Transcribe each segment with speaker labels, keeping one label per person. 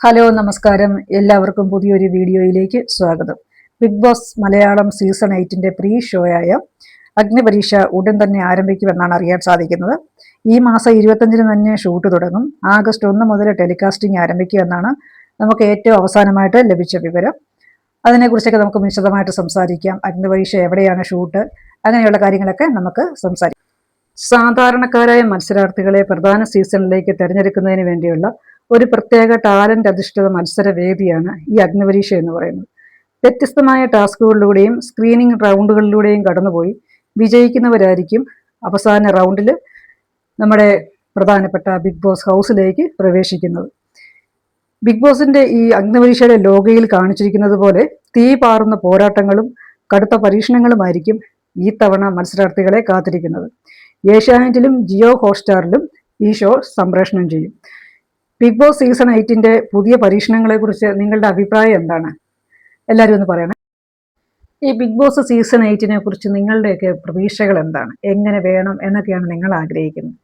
Speaker 1: Hello നമസ്കാരം, എല്ലാവർക്കും പുതിയൊരു വീഡിയോയിലേക്ക് സ്വാഗതം. Bigg Boss Malayalam season 8 pre ഷോയായ അഗ്നിപരീക്ഷ ഉടൻ തന്നെ ആരംഭിക്കുമെന്നാണ് അറിയാൻ സാധിക്കുന്നത്. ഈ മാസം 25 തന്നെ ഷൂട്ട് തുടങ്ങും. ആഗസ്റ്റ് 1 മുതൽ ടെലികാസ്റ്റിംഗ് ആരംഭിക്കുമെന്നാണ് നമുക്ക് ഏറ്റവും അവസാനമായിട്ട് ലഭിച്ച വിവരം. അതിനെക്കുറിച്ചൊക്കെ നമുക്ക് വിശദമായിട്ട് സംസാരിക്കാം. അഗ്നിപരീക്ഷ എവിടെയാണ് ഷൂട്ട്, അങ്ങനെയുള്ള കാര്യങ്ങളൊക്കെ നമുക്ക് സംസാരിക്കാം. സാധാരണക്കാരായ മത്സരാർത്ഥികളെ പ്രധാന സീസണിലേക്ക് തിരഞ്ഞെടുക്കുന്നതിന് വേണ്ടിയുള്ള ഒരു പ്രത്യേക ടാലന്റ് അധിഷ്ഠിത മത്സര വേദിയാണ് ഈ അഗ്നിപരീക്ഷ എന്ന് പറയുന്നത്. വ്യത്യസ്തമായ ടാസ്കുകളിലൂടെയും സ്ക്രീനിങ് റൗണ്ടുകളിലൂടെയും കടന്നുപോയി വിജയിക്കുന്നവരായിരിക്കും അവസാന റൗണ്ടിൽ നമ്മുടെ പ്രധാനപ്പെട്ട ബിഗ് ബോസ് ഹൗസിലേക്ക് പ്രവേശിക്കുന്നത്. ബിഗ് ബോസിന്റെ ഈ അഗ്നിപരീക്ഷയുടെ ലോഗോയിൽ കാണിച്ചിരിക്കുന്നത് പോലെ തീ പാറുന്ന പോരാട്ടങ്ങളും കടുത്ത പരീക്ഷണങ്ങളുമായിരിക്കും ഈ തവണ മത്സരാർത്ഥികളെ കാത്തിരിക്കുന്നത്. ഏഷ്യാനെറ്റിലും ജിയോ ഹോട്ട്സ്റ്റാറിലും ഈ ഷോ സംപ്രേഷണം ചെയ്യും. ബിഗ് ബോസ് സീസൺ 8 പുതിയ പരീക്ഷണങ്ങളെ കുറിച്ച് നിങ്ങളുടെ അഭിപ്രായം എന്താണ്? എല്ലാവരും ഒന്ന് പറയണേ. ഈ ബിഗ് ബോസ് സീസൺ 8 കുറിച്ച് നിങ്ങളുടെയൊക്കെ പ്രതീക്ഷകൾ എന്താണ്? എങ്ങനെ വേണം എന്നൊക്കെയാണ് നിങ്ങൾ ആഗ്രഹിക്കുന്നത്?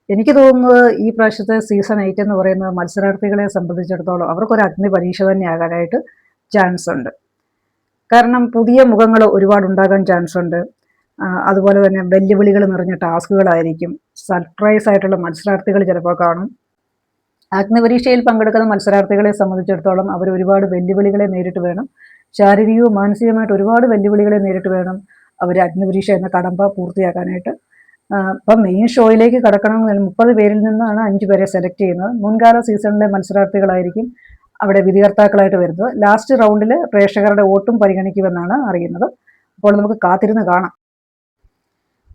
Speaker 1: എനിക്ക് തോന്നുന്നത് ഈ പ്രാവശ്യത്തെ സീസൺ 8 എന്ന് പറയുന്നത് മത്സരാർത്ഥികളെ സംബന്ധിച്ചിടത്തോളം അവർക്കൊരു അഗ്നി പരീക്ഷ തന്നെ ആകാനായിട്ട് ചാൻസ് ഉണ്ട്. കാരണം പുതിയ മുഖങ്ങൾ ഒരുപാട് ഉണ്ടാകാൻ ചാൻസ് ഉണ്ട്. അതുപോലെ തന്നെ വെല്ലുവിളികൾ നിറഞ്ഞ ടാസ്കുകളായിരിക്കും. സർപ്രൈസ് ആയിട്ടുള്ള മത്സരാർത്ഥികൾ ചിലപ്പോൾ കാണും. അഗ്നിപരീക്ഷയിൽ പങ്കെടുക്കുന്ന മത്സരാർത്ഥികളെ സംബന്ധിച്ചിടത്തോളം അവർ ഒരുപാട് വെല്ലുവിളികളെ നേരിട്ട് വേണം, ശാരീരികവും മാനസികമായിട്ട് ഒരുപാട് വെല്ലുവിളികളെ നേരിട്ട് വേണം അവർ അഗ്നിപരീക്ഷ എന്ന കടമ്പ പൂർത്തിയാക്കാനായിട്ട്. ഇപ്പം മെയിൻ ഷോയിലേക്ക് കടക്കണമെങ്കിൽ 30 പേരിൽ നിന്നാണ് 5 പേരെ സെലക്ട് ചെയ്യുന്നത്. മുൻകാല സീസണിലെ മത്സരാർത്ഥികളായിരിക്കും അവിടെ വിധികർത്താക്കളായിട്ട് വരുന്നത്. ലാസ്റ്റ് റൗണ്ടിൽ പ്രേക്ഷകരുടെ വോട്ടും പരിഗണിക്കുമെന്നാണ് അറിയുന്നത്. അപ്പോൾ നമുക്ക് കാത്തിരുന്ന് കാണാം.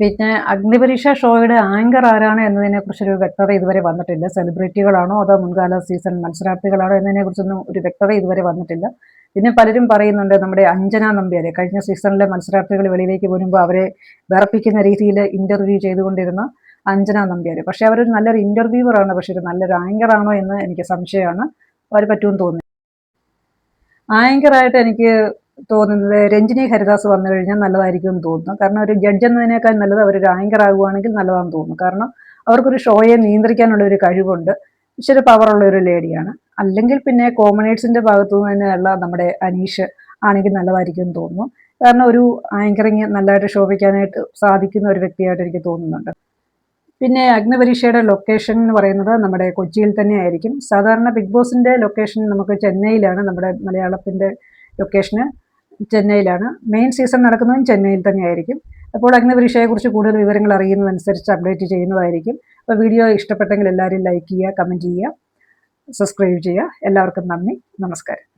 Speaker 1: പിന്നെ അഗ്നിപരീക്ഷ ഷോയുടെ ആങ്കർ ആരാണ് എന്നതിനെക്കുറിച്ചൊരു വ്യക്തത ഇതുവരെ വന്നിട്ടില്ല. സെലിബ്രിറ്റികളാണോ അതോ മുൻകാല സീസൺ മത്സരാർത്ഥികളാണോ എന്നതിനെക്കുറിച്ചൊന്നും ഒരു വ്യക്തത ഇതുവരെ വന്നിട്ടില്ല. പിന്നെ പലരും പറയുന്നുണ്ട് നമ്മുടെ അഞ്ജന നമ്പ്യാരെ, കഴിഞ്ഞ സീസണിലെ മത്സരാർത്ഥികൾ വെളിയിലേക്ക് വരുമ്പോൾ അവരെ വിറപ്പിക്കുന്ന രീതിയിൽ ഇന്റർവ്യൂ ചെയ്തുകൊണ്ടിരുന്ന അഞ്ജന നമ്പ്യാരെ. പക്ഷെ അവരൊരു നല്ലൊരു ഇന്റർവ്യൂവറാണ്, പക്ഷെ ഒരു നല്ലൊരു ആങ്കർ ആണോ എന്ന് എനിക്ക് സംശയമാണ്. അവർ പറ്റുമെന്ന് തോന്നുന്നു. ആങ്കറായിട്ട് എനിക്ക് തോന്നുന്നത് രഞ്ജിനി ഹരിദാസ് വന്നു കഴിഞ്ഞാൽ നല്ലതായിരിക്കും എന്ന് തോന്നുന്നു. കാരണം ഒരു ജഡ്ജ് എന്നതിനേക്കാൾ നല്ലത് അവരൊരു ആങ്കർ ആകുവാണെങ്കിൽ നല്ലതാണെന്ന് തോന്നുന്നു. കാരണം അവർക്കൊരു ഷോയെ നിയന്ത്രിക്കാനുള്ള ഒരു കഴിവുണ്ട്. ഇച്ചിരി പവറുള്ള ഒരു ലേഡിയാണ്. അല്ലെങ്കിൽ പിന്നെ കോമണേഴ്സിന്റെ ഭാഗത്തു തന്നെയുള്ള നമ്മുടെ അനീഷ് ആണെങ്കിൽ നല്ലതായിരിക്കും എന്ന് തോന്നുന്നു. കാരണം ഒരു ആങ്കറിങ് നല്ലതായിട്ട് ശോഭിക്കാനായിട്ട് സാധിക്കുന്ന ഒരു വ്യക്തിയായിട്ട് എനിക്ക് തോന്നുന്നുണ്ട്. പിന്നെ അഗ്നിപരീക്ഷയുടെ ലൊക്കേഷൻ എന്ന് പറയുന്നത് നമ്മുടെ കൊച്ചിയിൽ തന്നെ ആയിരിക്കും. സാധാരണ ബിഗ് ബോസിന്റെ ലൊക്കേഷൻ നമുക്ക് ചെന്നൈയിലാണ്. നമ്മുടെ മലയാളത്തിന്റെ ലൊക്കേഷന് ചെന്നൈയിലാണ്. മെയിൻ സീസൺ നടക്കുന്നതും ചെന്നൈയിൽ തന്നെ ആയിരിക്കും. അപ്പോൾ അഗ്നിപരീക്ഷയെക്കുറിച്ച് കൂടുതൽ വിവരങ്ങൾ അറിയുന്നതനുസരിച്ച് അപ്ഡേറ്റ് ചെയ്യുന്നതായിരിക്കും. അപ്പോൾ വീഡിയോ ഇഷ്ടപ്പെട്ടെങ്കിൽ എല്ലാവരും ലൈക്ക് ചെയ്യുക, കമൻറ്റ് ചെയ്യുക, സബ്സ്ക്രൈബ് ചെയ്യുക. എല്ലാവർക്കും നന്ദി, നമസ്കാരം.